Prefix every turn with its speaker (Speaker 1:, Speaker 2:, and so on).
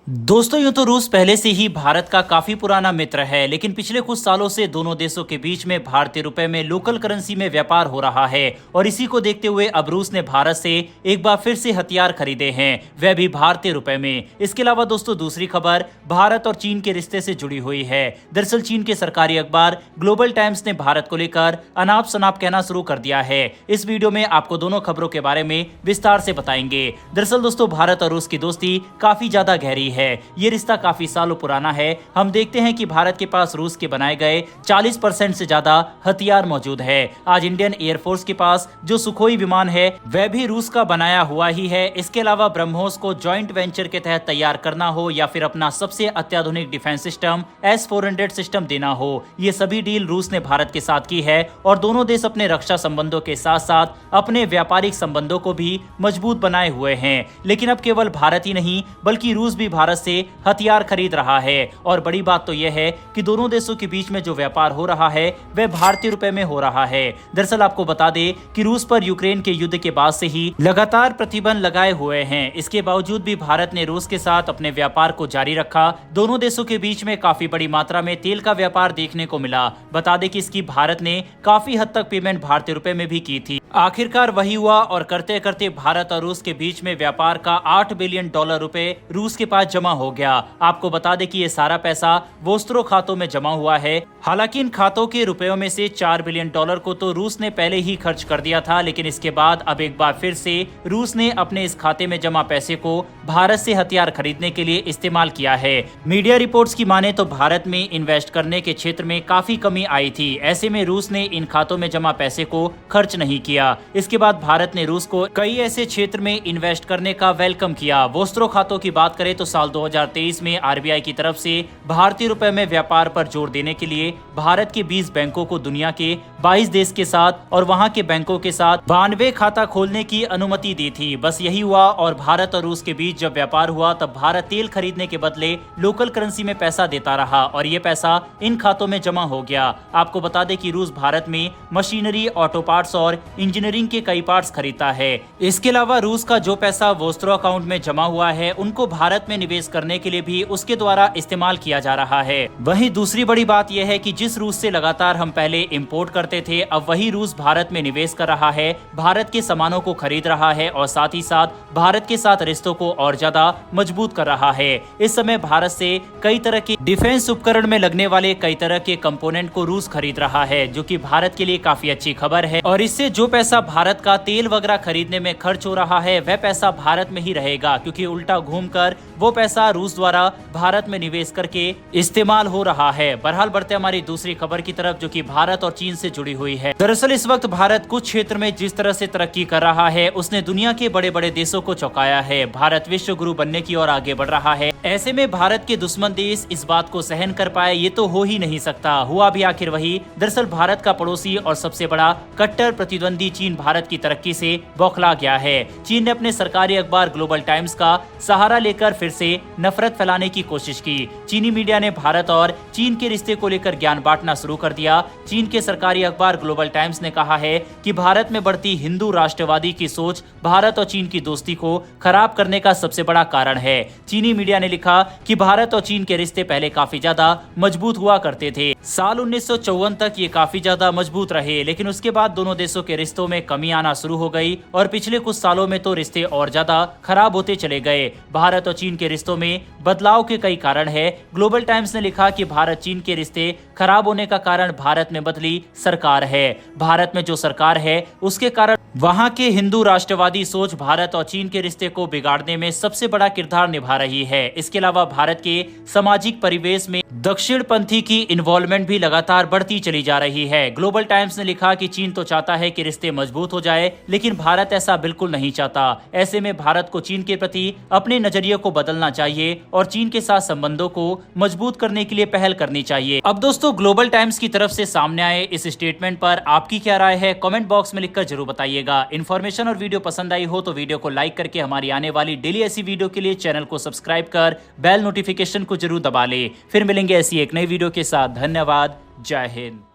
Speaker 1: दोस्तों यूं तो रूस पहले से ही भारत का काफी पुराना मित्र है, लेकिन पिछले कुछ सालों से दोनों देशों के बीच में भारतीय रुपए में लोकल करेंसी में व्यापार हो रहा है और इसी को देखते हुए अब रूस ने भारत से एक बार फिर से हथियार खरीदे हैं, वह भी भारतीय रुपए में। इसके अलावा दोस्तों दूसरी खबर भारत और चीन के रिश्ते से जुड़ी हुई है। दरअसल चीन के सरकारी अखबार ग्लोबल टाइम्स ने भारत को लेकर अनाप शनाप कहना शुरू कर दिया है। इस वीडियो में आपको दोनों खबरों के बारे में विस्तार से बताएंगे। दरअसल दोस्तों भारत और रूस की दोस्ती काफी ज्यादा गहरी है, ये रिश्ता काफी सालों पुराना है। हम देखते हैं कि भारत के पास रूस के बनाए गए 40% से ज्यादा हथियार मौजूद है। आज इंडियन एयरफोर्स के पास जो सुखोई विमान है वह भी रूस का बनाया हुआ ही है। इसके अलावा ब्रह्मोस को जॉइंट वेंचर के तहत तैयार करना हो या फिर अपना सबसे अत्याधुनिक डिफेंस सिस्टम S-400 सिस्टम देना हो, ये सभी डील रूस ने भारत के साथ की है और दोनों देश अपने रक्षा संबंधों के साथ साथ अपने व्यापारिक संबंधों को भी मजबूत बनाए हुए हैं। लेकिन अब केवल भारत ही नहीं बल्कि रूस भी भारत से हथियार खरीद रहा है और बड़ी बात तो यह है कि दोनों देशों के बीच में जो व्यापार हो रहा है वह भारतीय रुपए में हो रहा है। दरअसल आपको बता दें कि रूस पर यूक्रेन के युद्ध के बाद से ही लगातार प्रतिबंध लगाए हुए हैं। इसके बावजूद भी भारत ने रूस के साथ अपने व्यापार को जारी रखा। दोनों देशों के बीच में काफी बड़ी मात्रा में तेल का व्यापार देखने को मिला। बता दें कि इसकी भारत ने काफी हद तक पेमेंट भारतीय रुपए में भी की थी। आखिरकार वही हुआ और करते करते भारत और रूस के बीच में व्यापार का $8 बिलियन रुपए रूस के पास जमा हो गया। आपको बता दें कि ये सारा पैसा वोस्त्रो खातों में जमा हुआ है। हालांकि इन खातों के रुपयों में से $4 बिलियन को तो रूस ने पहले ही खर्च कर दिया था, लेकिन इसके बाद अब एक बार फिर से रूस ने अपने इस खाते में जमा पैसे को भारत से हथियार खरीदने के लिए इस्तेमाल किया है। मीडिया रिपोर्ट्स की माने तो भारत में इन्वेस्ट करने के क्षेत्र में काफी कमी आई थी। ऐसे में रूस ने इन खातों में जमा पैसे को खर्च नहीं किया। इसके बाद भारत ने रूस को कई ऐसे क्षेत्र में इन्वेस्ट करने का वेलकम किया। वोस्त्रो खातों की बात करें तो साल 2023 में RBI की तरफ से भारतीय रुपए में व्यापार पर जोर देने के लिए भारत के 20 बैंकों को दुनिया के 22 देश के साथ और वहां के बैंकों के साथ 92 खाता खोलने की अनुमति दी थी। बस यही हुआ और भारत और रूस के बीच जब व्यापार हुआ तब भारत तेल खरीदने के बदले लोकल करेंसी में पैसा देता रहा और ये पैसा इन खातों में जमा हो गया। आपको बता दें कि रूस भारत में मशीनरी, ऑटो पार्ट्स और इंजीनियरिंग के कई पार्ट्स खरीदता है। इसके अलावा रूस का जो पैसा वोस्त्रो अकाउंट में जमा हुआ है उनको भारत में निवेश करने के लिए भी उसके द्वारा इस्तेमाल किया जा रहा है। वहीं दूसरी बड़ी बात यह है कि जिस रूस से लगातार हम पहले इंपोर्ट करते थे, अब वही रूस भारत में निवेश कर रहा है, भारत के सामानों को खरीद रहा है और साथ ही साथ भारत के साथ रिश्तों को और ज्यादा मजबूत कर रहा है। इस समय भारत से कई तरह के डिफेंस उपकरण में लगने वाले कई तरह के कंपोनेंट को रूस खरीद रहा है, जो कि भारत के लिए काफी अच्छी खबर है। और इससे जो पैसा भारत का तेल वगैरह खरीदने में खर्च हो रहा है वह पैसा भारत में ही रहेगा, क्योंकि उल्टा घूमकर वो पैसा रूस द्वारा भारत में निवेश करके इस्तेमाल हो रहा है। बहरहाल बढ़ते हमारी दूसरी खबर की तरफ, जो कि भारत और चीन से जुड़ी हुई है। दरअसल इस वक्त भारत कुछ क्षेत्र में जिस तरह से तरक्की कर रहा है उसने दुनिया के बड़े बड़े देशों को चौंकाया है। भारत विश्व गुरु बनने की ओर आगे बढ़ रहा है। ऐसे में भारत के दुश्मन देश इस बात को सहन कर पाए ये तो हो ही नहीं सकता। हुआ भी आखिर वही। दरअसल भारत का पड़ोसी और सबसे बड़ा कट्टर प्रतिद्वंदी चीन भारत की तरक्की से बौखला गया है। चीन ने अपने सरकारी अखबार ग्लोबल टाइम्स का सहारा लेकर फिर से नफरत फैलाने की कोशिश की। चीनी मीडिया ने भारत और चीन के रिश्ते को लेकर ज्ञान बांटना शुरू कर दिया। चीन के सरकारी अखबार ग्लोबल टाइम्स ने कहा है कि भारत में बढ़ती हिंदू राष्ट्रवादी की सोच भारत और चीन की दोस्ती को खराब करने का सबसे बड़ा कारण है। चीनी मीडिया ने लिखा कि भारत और चीन के रिश्ते पहले काफी ज्यादा मजबूत हुआ करते थे। साल 1954 तक ये काफी ज्यादा मजबूत रहे, लेकिन उसके बाद दोनों देशों के रिश्तों में कमी आना शुरू हो गई और पिछले कुछ सालों में तो रिश्ते और ज्यादा खराब होते चले गए। भारत और चीन के रिश्तों में बदलाव के कई कारण है। ग्लोबल टाइम्स ने लिखा कि भारत चीन के रिश्ते खराब होने का कारण भारत में बदली सरकार है। भारत में जो सरकार है उसके कारण वहां के हिंदू राष्ट्रवादी सोच भारत और चीन के रिश्ते को बिगाड़ने में सबसे बड़ा किरदार निभा रही है। इसके अलावा भारत के सामाजिक परिवेश में दक्षिणपंथी की इन्वॉल्वमेंट भी लगातार बढ़ती चली जा रही है। ग्लोबल टाइम्स ने लिखा कि चीन तो चाहता है कि रिश्ते मजबूत हो जाए, लेकिन भारत ऐसा बिल्कुल नहीं चाहता। ऐसे में भारत को चीन के प्रति अपने नजरिए को बदलना चाहिए और चीन के साथ संबंधों को मजबूत करने के लिए पहल करनी चाहिए। अब दोस्तों ग्लोबल टाइम्स की तरफ से सामने आए इस स्टेटमेंट पर आपकी क्या राय है, कमेंट बॉक्स में लिखकर जरूर बताइएगा। इन्फॉर्मेशन और वीडियो पसंद आई हो तो वीडियो को लाइक करके हमारी आने वाली डेली ऐसी वीडियो के लिए चैनल को सब्सक्राइब कर बेल नोटिफिकेशन को जरूर दबा ले। फिर मिलेंगे ऐसी एक नई वीडियो के साथ। धन्यवाद। जय हिंद।